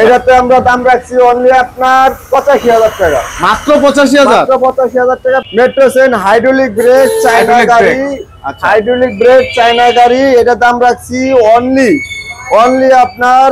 এটাতে আমরা দাম রাখছি অনলি আপনার ৮৫,০০০ টাকা। মাত্র ৮৫,০০০? মাত্র ৮৫,০০০ টাকা। মেট্রোসেন হাইড্রোলিক ব্রেক চায়না গাড়ি, হাইড্রোলিক ব্রেক চায়না গাড়ি, এটা দাম রাখছি অনলি আপনার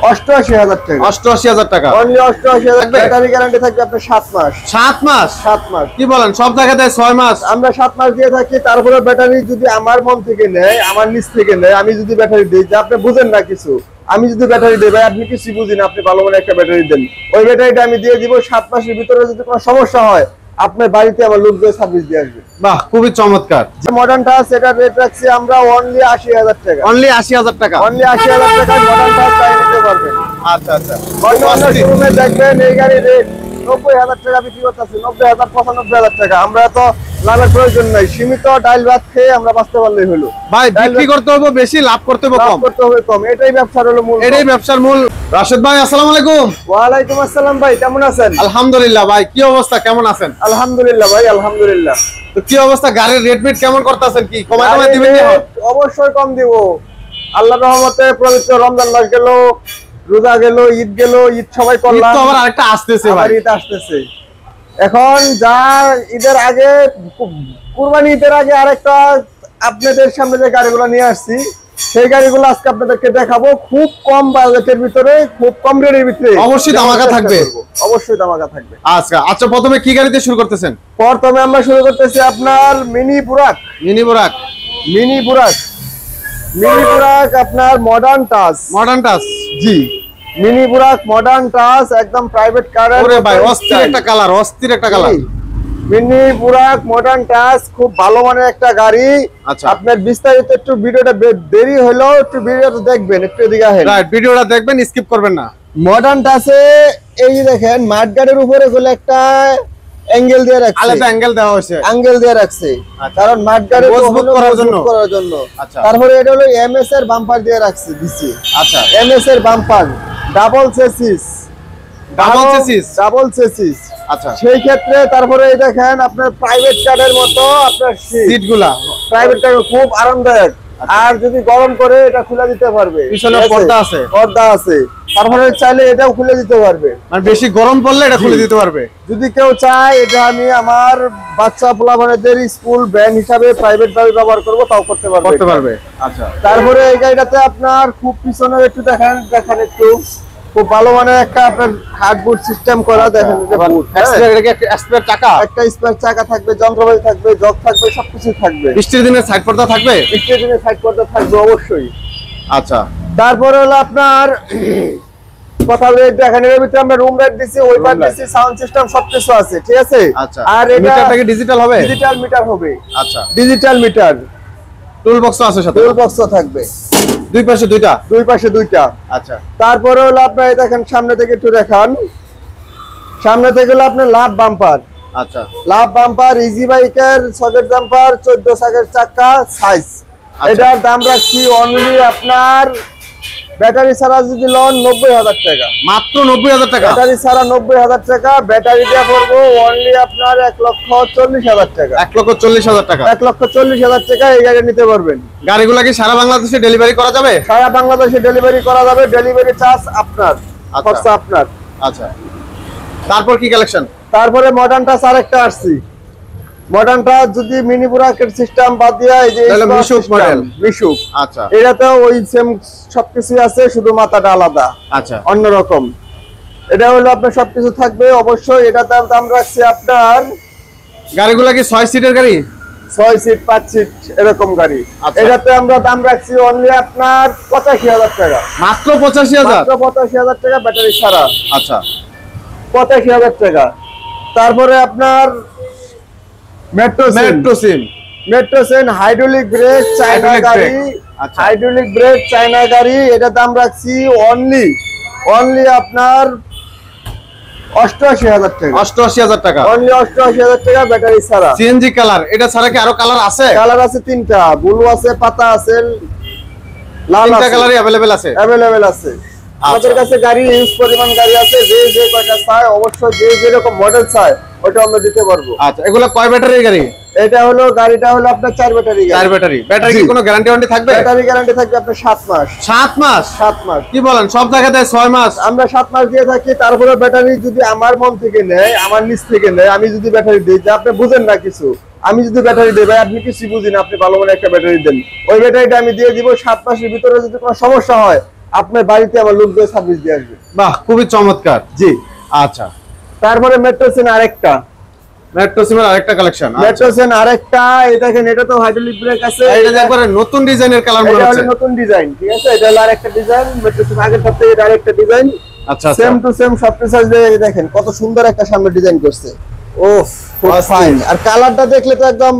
৮৮,০০০ টাকা। ৮৮,০০০ টাকা অনলি ৮৮,০০০। ব্যাটারি গ্যারান্টি থাকবে আপনার 7 মাস। 7 মাস? 7 মাস। কি বলেন, সব জায়গাতে 6 মাস? আমরা 7 মাস দিয়ে থাকি। তারপরে ব্যাটারি যদি আমার মন থেকে নেয়, আমার নিচ থেকে নেয়, আমি যদি ব্যাটারি দিই, যে আপনি বুঝেন না কিছু, আমি যদি ব্যাটারি দিই, ভাই আপনি কিছু বুঝেন, আপনি ভালো মনে একটা ব্যাটারি দেন, ওই ব্যাটারিটা আমি দিয়ে দিব। 7 মাসের ভিতরে যদি কোনো সমস্যা হয়, আপনার বাড়িতে আমার লোক দিয়ে সার্ভিস দিয়ে আসবে। বাহ, খুবই চমৎকার। যে মডার্ন টাচ, এটা রেট রাখছি আমরা অনলি ৮০,০০০ টাকা। অনলি ৮০,০০০ টাকা? অনলি ৮০,০০০ টাকা মডার্ন টাচ চাই নিতে পারবেন। আচ্ছা আচ্ছা। অন্য শোরুমে দেখবেন এই গাড়ি রেট ৯০,০০০ টাকা বিক্রি করতেছে, ৯০,০০০, ৯৫,০০০ টাকা। আমরা তো লাভের প্রয়োজন নাই, সীমিত ডাল ভাত খেয়ে আমরা বাঁচতে পারলেই হলো। ভাই বিক্রি করতে হবে বেশি, লাভ করতে হবে কম। করতে হবে কম, এটাই ব্যবসার হলো মূল। এটাই ব্যবসার মূল। রাশেদ ভাই আসসালামু আলাইকুম। ওয়ালাইকুম আসসালাম ভাই, কেমন আছেন? আলহামদুলিল্লাহ। ভাই কি অবস্থা, কেমন আছেন? আলহামদুলিল্লাহ ভাই, আলহামদুলিল্লাহ। তো কি অবস্থা, গাড়ির রেট মেট কেমন করতেছেন? কি কমায় দিবেন? অবশ্যই কম দিব, আল্লাহর রহমতে। পবিত্র রমজান মাস গেল, রোজা গেল, ঈদ গেল, ঈদ সবাই করলাম, ঈদ তো আবার আরেকটা আসতেছে ভাই। ঈদ আসতেছে এখন। যা ঈদের আগে, কুরবানি ঈদের আগে আরেকটা আপনাদের সামনে যে গাড়িগুলো নিয়ে আসছি, সেই গাড়িগুলো আজকে আপনাদেরকে দেখাবো। খুব কম বাজেটের ভিতরে, খুব কম রেটের ভিতরে। অবশ্যই ধামাকা থাকবে। অবশ্যই ধামাকা থাকবে। আচ্ছা আচ্ছা, প্রথমে কি গাড়িতে শুরু করতেছেন? প্রথমে আমরা শুরু করতেছি আপনার মিনি বুরাক। মিনি বুরাক? মিনি বুরাক, মিনি বুরাক আপনার মডার্ন টাচ। Modern touch? জি, মিনি বুরাক মডার্ন টাচ, একদম প্রাইভেট কার। ওরে ভাই, অস্থির একটা কালার, অস্থির একটা কালার। মিনি বুরাক মডার্ন টাচ, খুব ভালো মানের একটা গাড়ি। আচ্ছা, আপনার বিস্তারিত একটু ভিডিওটা দেরি হলো, একটু ভিডিওটা দেখবেন, একটু এদিকে আসেন। রাইট, ভিডিওটা দেখবেন, স্কিপ করবেন না। মডার্ন টাচে এই দেখেন মাড গার্ডের উপরে গুলো একটা অ্যাঙ্গেল দিয়ে রাখছে, আলাদা অ্যাঙ্গেল দেওয়া হয়েছে, অ্যাঙ্গেল দিয়ে রাখছে, কারণ মাড গার্ডের মজবুত করার জন্য। আচ্ছা, তারপরে এটা হলো এমএস এর বাম্পার দিয়ে রাখছে দিছি। আচ্ছা, এমএস এর bumper, double chassis, double chassis, double chassis. আচ্ছা, সেই ক্ষেত্রে তারপরে এই দেখেন আপনার প্রাইভেট কারের মতো আপনার সিটগুলা, প্রাইভেট কার খুব আরামদায়ক। আর যদি গরম করে এটা খুলে দিতে পারবে, পিছনে পর্দা আছে, পর্দা আছে। তারপরে চাইলে এটাও খুলে দিতে পারবে, মানে বেশি গরম পড়লে এটা খুলে দিতে পারবে। যদি কেউ চায় এটা আমি আমার বাচ্চা পোলাপানদের স্কুল ভ্যান হিসাবে প্রাইভেট ভাবে ব্যবহার করব, তাও করতে পারবে। আচ্ছা, তারপরে এই গাড়িটাতে আপনার খুব পিছনে একটু দেখেন একটু খুব ভালো মানের একটা আপনার হার্ডবোর্ড সিস্টেম করা। দেখেন একটা স্পেয়ার চাকা থাকবে, যন্ত্রপাতি থাকবে, জগ থাকবে, সবকিছু থাকবে। বৃষ্টির দিনে সাইড পর্দা থাকবে? বৃষ্টির দিনে সাইড পর্দা থাকবে অবশ্যই। আচ্ছা, তারপরে হলো আপনার কথা বলে দেখেন, এর ভিতরে আমরা রুম লাইট দিছি, ওই পার দিছি, সাউন্ড সিস্টেম সবকিছু আছে, ঠিক আছে। আচ্ছা, আর এটা মিটারটা কি ডিজিটাল হবে? ডিজিটাল মিটার হবে। আচ্ছা, ডিজিটাল মিটার। টুল বক্স আছে সাথে? টুল বক্স থাকবে, দুই পাশে দুইটা? দুই পাশে দুইটা। আচ্ছা, তারপরে হলো আপনার দেখেন সামনে থেকে একটু দেখান, সামনে থেকে হলো আপনার লাভ বাম্পার। আচ্ছা, লাভ বাম্পার, ইজি বাইকের সকেট জাম্পার, 14 চাকার চাকা সাইজ। এটার দাম রাখছি অনলি আপনার ব্যাটারি ছাড়া যদি লন ৯০,০০০ টাকা। মাত্র ৯০,০০০ টাকা? ব্যাটারি ছাড়া ৯০,০০০ টাকা। ব্যাটারি দিয়ে পড়বো অনলি আপনার ১,৪০,০০০ টাকা। ১,৪০,০০০ টাকা? ১,৪০,০০০ টাকা এই গাড়ি নিতে পারবেন। গাড়িগুলা কি সারা বাংলাদেশে ডেলিভারি করা যাবে? সারা বাংলাদেশে ডেলিভারি করা যাবে, ডেলিভারি চার্জ আপনার, খরচা আপনার। আচ্ছা, তারপর কি কালেকশন? তারপরে মডার্ন টাচ আরেকটা আসছি। মডার্ন টাচ যদি মিনি বুরাকের সিস্টেম বাদ দিয়া এই যে মিশুক মডেল, মিশুক। আচ্ছা, এটাতেও ওই সেম সবকিছু আছে, শুধু মাথাটা আলাদা, আচ্ছা, অন্যরকম। এটা হলো আপনার সবকিছু থাকবে অবশ্যই। এটা দাম রাখছি আপনার, গাড়িগুলা কি 6 সিটের গাড়ি? 6 সিট 5 সিট এরকম গাড়ি। এটাতে আমরা দাম রাখছি অনলি আপনার ৮৫,০০০ টাকা। মাত্র ৮৫,০০০? মাত্র ৮৫,০০০ টাকা ব্যাটারি ছাড়া। আচ্ছা, ৮৫,০০০ টাকা। তারপরে আপনার মেট্রোসেন হাইড্রোলিক ব্রেক চায়না গাড়ি। হাইড্রোলিক ব্রেক চায়না গাড়ি, এটা দাম রাখছি অনলি আপনার ৮৮,০০০ টাকা। ৮৮,০০০ টাকা? অনলি ৮৮,০০০ টাকা ব্যাটারি ছাড়া। CNG colour? এটা ছাড়া কি আরো কালার আছে? কালার আছে ৩টা, ব্লু আছে, পাতা আছে, লাল আছে। ৩টা কালারই अवेलेबल আছে? अवेलेबल আছে। আমাদের কাছে গাড়ি ইউজ পরিমাণ গাড়ি আছে, যে কয়টা চায় অবশ্যই যে যেরকম মডেল চায় ওটা আমরা দিতে পারবো। আচ্ছা, এগুলা কয় ব্যাটারির গাড়ি? এটা হলো গাড়িটা হলো আপনার 4 ব্যাটারি গাড়ি। 4 ব্যাটারি। ব্যাটারি কি কোনো গ্যারান্টি ওয়ারেন্টি থাকবে? ব্যাটারি গ্যারান্টি থাকবে আপনার 7 মাস। 7 মাস? 7 মাস। কি বলেন, সব জায়গাতে 6 মাস? আমরা 7 মাস দিয়ে থাকি। তারপরে ব্যাটারি যদি আমার মন থেকে নেয়, আমার নিচ থেকে নেয়, আমি যদি ব্যাটারি দিই, যে আপনি বুঝেন না কিছু, আমি যদি ব্যাটারি দিই ভাই, আপনি কিছু বুঝেন, আপনি ভালো মনে একটা ব্যাটারি দেন, ওই ব্যাটারিটা আমি দিয়ে দিব। 7 মাসের ভিতরে যদি কোনো সমস্যা হয়, আপনার বাড়িতে আমার লোক দিয়ে সার্ভিস দিয়ে আসবে। বাহ, খুবই চমৎকার। জি। আচ্ছা, তারপরে মেট্রোসেন আরেকটা, মেট্রোসিমের আরেকটা কালেকশন। মেট্রোসেন আরেকটা, এই দেখেন, এটা তো হাইড্রোলিক ব্রেক আছে। এটা একবারে নতুন ডিজাইনের কালার মনে এটা হচ্ছে। হলো নতুন ডিজাইন, ঠিক আছে? এটা হলো আরেকটা ডিজাইন, মেট্রোসেন আগের থেকে এটা আরেকটা ডিজাইন। আচ্ছা আচ্ছা, সেম টু সেম সব ফিচার্স দিয়ে দেখেন কত সুন্দর একটা সামনে ডিজাইন করছে। ওফ, খুব ফাইন। আর কালারটা দেখলে তো একদম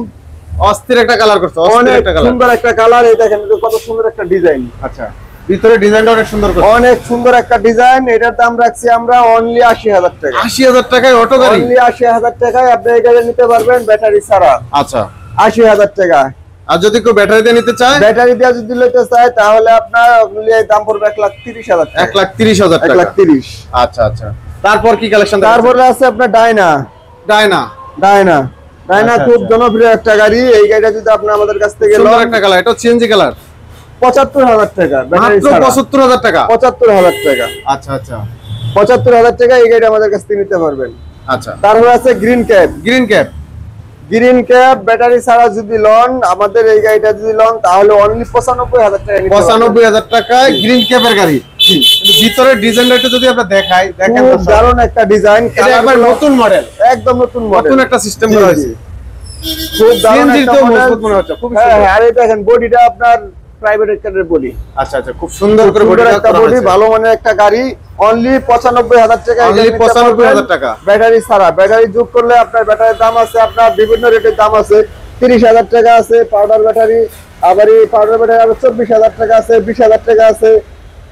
অস্থির একটা কালার করছে, অস্থির অনেক একটা কালার। সুন্দর একটা কালার। এই দেখেন এটা কত সুন্দর একটা ডিজাইন। আচ্ছা, ভিতরে ডিজাইনটা অনেক সুন্দর করছে। অনেক সুন্দর একটা ডিজাইন। এটার দাম রাখছি আমরা অনলি 80,000 টাকা। 80,000 টাকায় অটো গাড়ি? অনলি 80,000 টাকায় আপনি এই গাড়ি নিতে পারবেন ব্যাটারি ছাড়া। আচ্ছা, 80,000 টাকা। আর যদি কেউ ব্যাটারি দিয়ে নিতে চায়? ব্যাটারি দিয়ে যদি নিতে চায় তাহলে আপনার দাম পড়বে 1,30,000 টাকা। 1,30,000 টাকা। 1,30,000। আচ্ছা আচ্ছা, তারপর কি কালেকশন? তারপরে আছে আপনার ডায়না। ডায়না। ডায়না, ডায়না আচ্ছা, খুব আচ্ছা। জনপ্রিয় একটা গাড়ি। এই গাড়িটা যদি আপনি আমাদের কাছ থেকে সুন্দর লন, একটা কালার, এটা সিএনজি কালার। 75,000 টাকা ব্যাটারি মাত্র ছাড়া। 75,000 টাকা? 75,000 টাকা। আচ্ছা আচ্ছা 75,000 টাকা এই গাড়িটা আমাদের কাছ থেকে নিতে পারবেন। আচ্ছা। তারপর আছে green cap. Green cap. Green cap battery ছাড়া যদি লন, আমাদের এই গাড়িটা যদি লন, তাহলে অনলি 95,000 টাকা নিতে পারবেন। 95,000 টাকায় গ্রিন ক্যাপের গাড়ি। জি, কিন্তু ভিতরের ডিজাইনটা একটু যদি আমরা দেখাই, দেখেন খুব দারুণ একটা ডিজাইন। এটা একবার নতুন মডেল, একদম নতুন মডেল, নতুন একটা সিস্টেম করা হয়েছে। খুব দারুণ সিএনজির একটা তো মডেল। মজবুত মনে হচ্ছে, খুব হ্যাঁ সুন্দর। হ্যাঁ, আর এই দেখেন বডিটা আপনার প্রাইভেট কারের বডি। আচ্ছা আচ্ছা, খুব সুন্দর করে সুন্দর বডিটা একটা করা বডি, হয়েছে। ভালো মানের একটা গাড়ি। অনলি 95,000 টাকা। Only 95,000 টাকা। ব্যাটারি ছাড়া। ব্যাটারি যোগ করলে আপনার ব্যাটারির দাম আছে, আপনার বিভিন্ন রেটের দাম আছে। 30,000 টাকা আছে পাউডার ব্যাটারি, আবার এই পাউডার ব্যাটারি আবার 24,000 টাকা আছে, 20,000 টাকা আছে।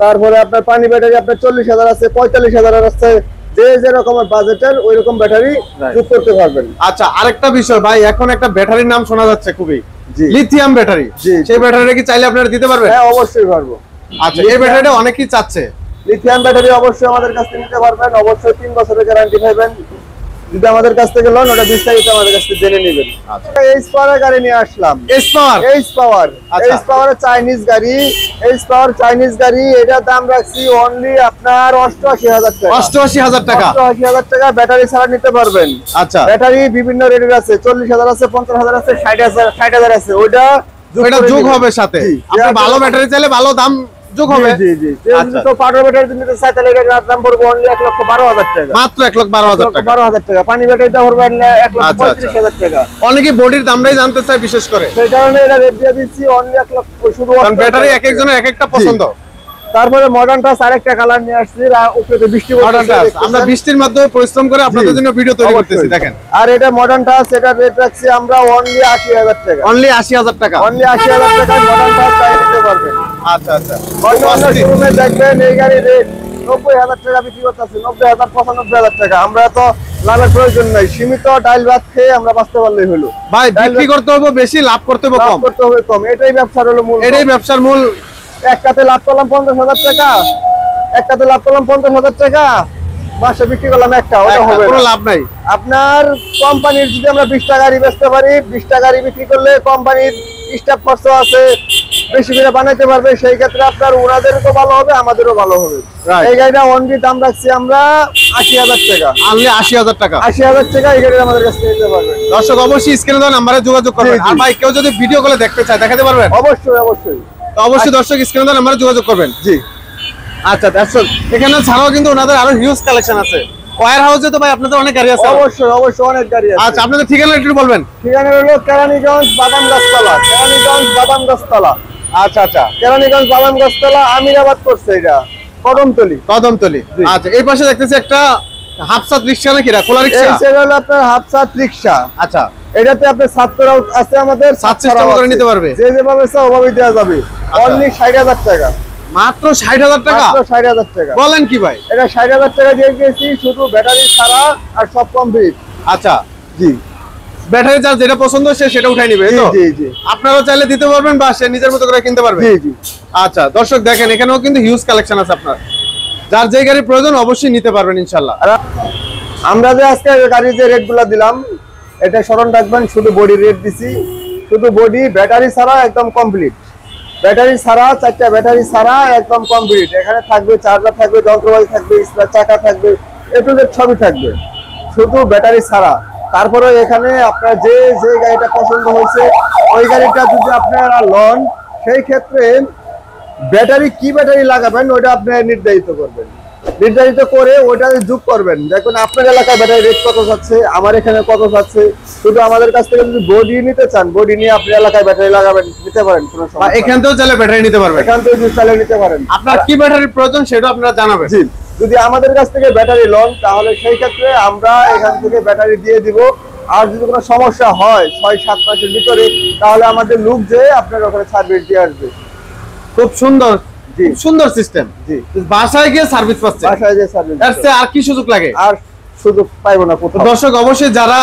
তারপরে আপনার পানি ব্যাটারি আপনার 40,000 আছে, 45,000 আছে। যে যে রকমের বাজেটের ওই রকম ব্যাটারি যোগ করতে পারবেন। আচ্ছা, আরেকটা বিষয় ভাই, এখন একটা ব্যাটারির নাম শোনা যাচ্ছে খুবই, জি। Lithium battery. জি। সেই ব্যাটারিটা কি চাইলে আপনারা দিতে পারবেন? হ্যাঁ, অবশ্যই পারবো। আচ্ছা, এই ব্যাটারিটা অনেকেই চাচ্ছে। লিথিয়াম ব্যাটারি অবশ্যই আমাদের কাছ থেকে নিতে পারবেন। অবশ্যই 3 বছরের গ্যারান্টি পাবেন। যদি আমাদের কাছ থেকে লন, ওটা বিস্তারিত আমাদের কাছ থেকে জেনে নেবেন। আচ্ছা। এইচ পাওয়ার গাড়ি নিয়ে আসলাম। S power. এইচ পাওয়ার, আচ্ছা। এইচ পাওয়ার চাইনিজ গাড়ি। এইচ পাওয়ার চাইনিজ গাড়ি, এটার দাম রাখছি অনলি আপনার 88,000 টাকা। 88,000 টাকা? 88,000 টাকা ব্যাটারি ছাড়া নিতে পারবেন। আচ্ছা, ব্যাটারি বিভিন্ন রেটের আছে, 40,000 আছে, 50,000 আছে, 60,000 আছে। ওইটা এটা করে যোগ নিবেন। হবে সাথে। জি। আপনি ভালো ব্যাটারি চাইলে ভালো দাম যোগ হবে। জি জি জি। কেউ যদি আচ্ছা। তো পাউডার ব্যাটারি যদি নিতে চায়, তাহলে এটার দাম পড়বে অনলি 1,12,000 টাকা। মাত্র 1,12,000 টাকা। 12,000 টাকা। পানি ব্যাটারিটা পড়বে আচ্ছা, 1,35,000 টাকা। অনেকে বডির দামটাই জানতে চায় বিশেষ করে, সেই কারণে এটা রেট দিয়ে দিচ্ছি অনলি 1 লক্ষ শুধু। কারণ ব্যাটারি এক একজনের এক একটা পছন্দ। তারপরে মডার্ন টাচ আরেকটা কালার নিয়ে আসছি। উপরে বৃষ্টি মডার্ন টাচ আমরা বৃষ্টির মাধ্যমে পরিশ্রম করে আপনাদের জন্য ভিডিও তৈরি করতেছি, দেখেন। আর এটা মডার্ন টাচ, এটা রেট রাখছি আমরা অনলি 80,000 টাকা। অনলি 80,000 টাকা? অনলি 80,000 টাকা মডার্ন টাচ চাই নিতে পারবেন। আচ্ছা আচ্ছা, অন্য শোরুমে দেখবেন এই গাড়ি রেট 90,000 টাকা বিক্রি করতেছে। 90,000, 95,000 টাকা। আমরা তো লাভের প্রয়োজন নাই, সীমিত ডাল ভাত খেয়ে আমরা বাঁচতে পারলেই হলো। ভাই বিক্রি করতে হবে বেশি, লাভ করতে হবে লাভ কম। করতে হবে কম, এটাই ব্যবসার হলো মূল। এটাই ব্যবসার মূল। এক কাতে লাভ করলাম 50,000 টাকা, এক কাতে লাভ করলাম 50,000 টাকা, মাসে বিক্রি করলাম একটা, ওটা হবে কোনো না। লাভ নাই। আপনার কোম্পানির যদি আমরা 20টা গাড়ি বেচতে পারি, 20টা গাড়ি বিক্রি করলে কোম্পানির স্টাফ খরচ আছে, বেশি করে বানাইতে পারবে। সেই ক্ষেত্রে আপনার ওনাদেরও তো ভালো হবে, আমাদেরও ভালো হবে। Right. এই গাড়িটা অনলি দাম রাখছি আমরা 80,000 টাকা। অনলি 80,000 টাকা? 80,000 টাকা এই গাড়িটা আমাদের কাছ থেকে নিতে পারবেন। দর্শক অবশ্যই স্ক্রিনে দেওয়া নাম্বারে যোগাযোগ করবেন। জি, জি। আর ভাই কেউ যদি ভিডিও কলে দেখতে চায় দেখাতে পারবেন? অবশ্যই অবশ্যই। তো অবশ্যই দর্শক স্ক্রিনে দেওয়া নাম্বারে যোগাযোগ করবেন। জি। আচ্ছা দর্শক, এখানে ছাড়াও কিন্তু ওনাদের আরো হিউজ কালেকশন আছে। ওয়্যার হাউসে তো ভাই আপনাদের অনেক গাড়ি আছে। অবশ্যই অবশ্যই অনেক গাড়ি আছে। আচ্ছা, আপনাদের ঠিকানা একটু বলবেন। ঠিকানা হলো কেরানীগঞ্জ বাদাম গাছতলা। কেরানীগঞ্জ বাদাম গাছতলা। আচ্ছা আচ্ছা, কেরানীগঞ্জ বাদাম গাছতলা, আমিরাবাদ করছে এটা, কদমতলি। কদমতলি। জি। আচ্ছা, এই পাশে দেখতেছি একটা হাফসাত রিক্সা নাকি, খোলা এই রিক্সা? সেটা হলো আপনার হাফসাত রিক্সা। আচ্ছা, এটাতে আপনার ছাত্ররাও আছে, আমাদের ছাদ সিস্টেম করে নিতে পারবে? যে যেভাবে চাও ওভাবে দেওয়া যাবে। অনলি 60,000 টাকা। মাত্র 60,000 টাকা? মাত্র 60,000 টাকা। বলেন কি ভাই? এটা 60,000 টাকা দিয়ে গেছি, শুধু ব্যাটারি ছাড়া আর সব কমপ্লিট। আচ্ছা, জি ব্যাটারি যার যেটা পছন্দ সে সেটা উঠাই নিবে, এই জি তো? জি জি আপনারাও চাইলে দিতে পারবেন বা সে নিজের মতো করে কিনতে পারবে। জি জি। আচ্ছা দর্শক দেখেন, এখানেও কিন্তু হিউজ কালেকশন আছে আপনার। যার যে গাড়ির প্রয়োজন অবশ্যই নিতে পারবেন ইনশাআল্লাহ। আর আমরা যে আজকে গাড়ির যে রেটগুলো দিলাম, এটা স্মরণ রাখবেন, শুধু বডি রেট দিছি, শুধু বডি, ব্যাটারি ছাড়া একদম কমপ্লিট। ব্যাটারি ছাড়া, 4টা ব্যাটারি ছাড়া একদম কমপ্লিট। এখানে থাকবে চার্জার, থাকবে যন্ত্রপাতি, থাকবে স্পেয়ার চাকা, থাকবে এ টু জেড সবই থাকবে, শুধু ব্যাটারি ছাড়া। তারপরে এখানে আপনার যে যে গাড়িটা পছন্দ হয়েছে ওই গাড়িটা যদি আপনারা লন, সেই ক্ষেত্রে ব্যাটারি কি ব্যাটারি লাগাবেন ওইটা আপনি নির্ধারিত করবেন, নির্ধারিত করে ওইটা যোগ করবেন। দেখুন আপনার এলাকায় ব্যাটারি রেট কত যাচ্ছে, আমার এখানে কত যাচ্ছে। শুধু আমাদের কাছ থেকে যদি বডি নিতে চান, বডি নিয়ে আপনি এলাকায় ব্যাটারি লাগাবেন, নিতে পারেন, কোনো সমস্যা নেই। এখান থেকেও চাইলে ব্যাটারি নিতে পারবেন, এখান থেকে যদি চালিয়ে নিতে পারেন। আপনার কি ব্যাটারির প্রয়োজন সেটা আপনারা জানাবেন। জি, যদি আমাদের কাছ থেকে ব্যাটারি লন তাহলে সেই ক্ষেত্রে আমরা এখান থেকে ব্যাটারি দিয়ে দিব। আর যদি কোনো সমস্যা হয় 6-7 মাসের ভিতরে, তাহলে আমাদের লোক যে আপনার ওখানে সার্ভিস দিয়ে আসবে। খুব সুন্দর, জি, খুব সুন্দর সিস্টেম। জি, বাসায় গিয়ে সার্ভিস পাচ্ছে, বাসায় যে সার্ভিস, এর চেয়ে আর কি সুযোগ লাগে? আর সুযোগ পাইবো না কোথাও। দর্শক অবশ্যই যারা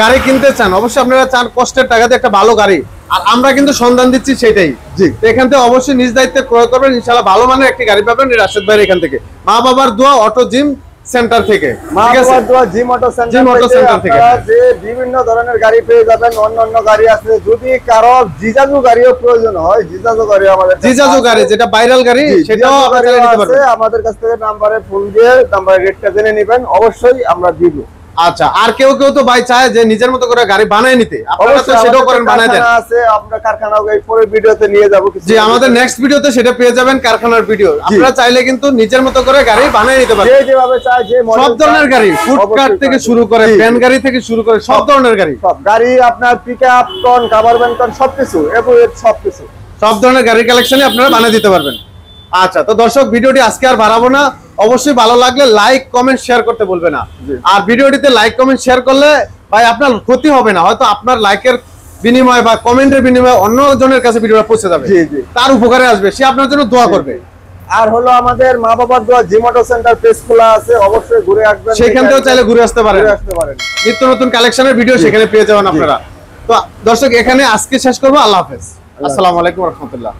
গাড়ি কিনতে চান, অবশ্যই আপনারা চান কষ্টের টাকাতে একটা ভালো গাড়ি, আর আমরা কিন্তু সন্ধান দিচ্ছি সেটাই। জি, তো এখান থেকে অবশ্যই নিজ দায়িত্বে ক্রয় করবেন, ইনশাআল্লাহ ভালো মানের একটি গাড়ি পাবেন রাশেদ ভাইয়ের এখান থেকে, মা বাবার দোয়া অটো জিম সেন্টার থেকে। মা ঠিক আছে? বাবার দোয়া gym auto gym auto centre centre থেকে। থেকে আপনারা যে বিভিন্ন ধরনের গাড়ি পেয়ে যাবেন। অন্যান্য গাড়ি আছে, যদি কারো জিজাজু গাড়িও প্রয়োজন হয়, জিজাজু গাড়ি আমাদের কাছে জিজাজু আছে। গাড়ি যেটা ভাইরাল গাড়ি, জি, সেটাও জিজাজু আপনারা গাড়িও নিতে আছে। পারবেন। আমাদের কাছ থেকে নাম্বারে ফোন দিয়ে নাম্বারের রেটটা জেনে নেবেন, অবশ্যই আমরা দিব। আচ্ছা, আর কেউ কেউ তো ভাই চায় যে নিজের মতো করে গাড়ি বানায় নিতে, আপনারা তো অবশ্যই সেটাও আমাদের করেন, বানায় দেন। কারখানা আছে, আমরা কারখানা এই পরের ভিডিওতে নিয়ে যাব কিছু। জি, আমাদের নেক্সট ভিডিওতে সেটা পেয়ে যাবেন, কারখানার ভিডিও। আপনারা চাইলে কিন্তু নিজের মতো করে গাড়ি বানিয়ে নিতে পারেন, যে যেভাবে চায়, যে সব মডেল ধরনের গাড়ি, ফুডকার্ট অবশ্যই থেকে পাবেন। শুরু করে জি, ভ্যান গাড়ি থেকে শুরু করে সব ধরনের গাড়ি, সব গাড়ি আপনার pickup ton, cover van ton সবকিছু, এভরিথিং সবকিছু। সব ধরনের গাড়ির কালেকশনই আপনারা বানিয়ে দিতে পারবেন। আচ্ছা, তো দর্শক ভিডিওটি আজকে আর বাড়াবো না, অবশ্যই ভালো লাগলে লাইক কমেন্ট শেয়ার করতে বলবে না। জি। আর ভিডিওটিতে লাইক কমেন্ট শেয়ার করলে ভাই আপনার ক্ষতি হবে না, হয়তো আপনার লাইকের বিনিময়ে বা কমেন্টের বিনিময়ে অন্য জনের কাছে ভিডিওটা পৌঁছে যাবে, জি, জি। তার উপকারে আসবে, সে আপনার জন্য দোয়া করবে। আর হলো আমাদের মা বাবার দোয়া জিম অটো সেন্টার পেজ খোলা আছে, অবশ্যই ঘুরে আসবেন, সেখান থেকেও চাইলে ঘুরে আসতে পারেন, ঘুরে আসতে পারেন। নিত্য নতুন কালেকশনের ভিডিও সেখানে পেয়ে যাবেন আপনারা। তো দর্শক এখানে আজকে শেষ করবো, আল্লাহ হাফেজ, আসসালামু আলাইকুম রহমতুল্লাহ।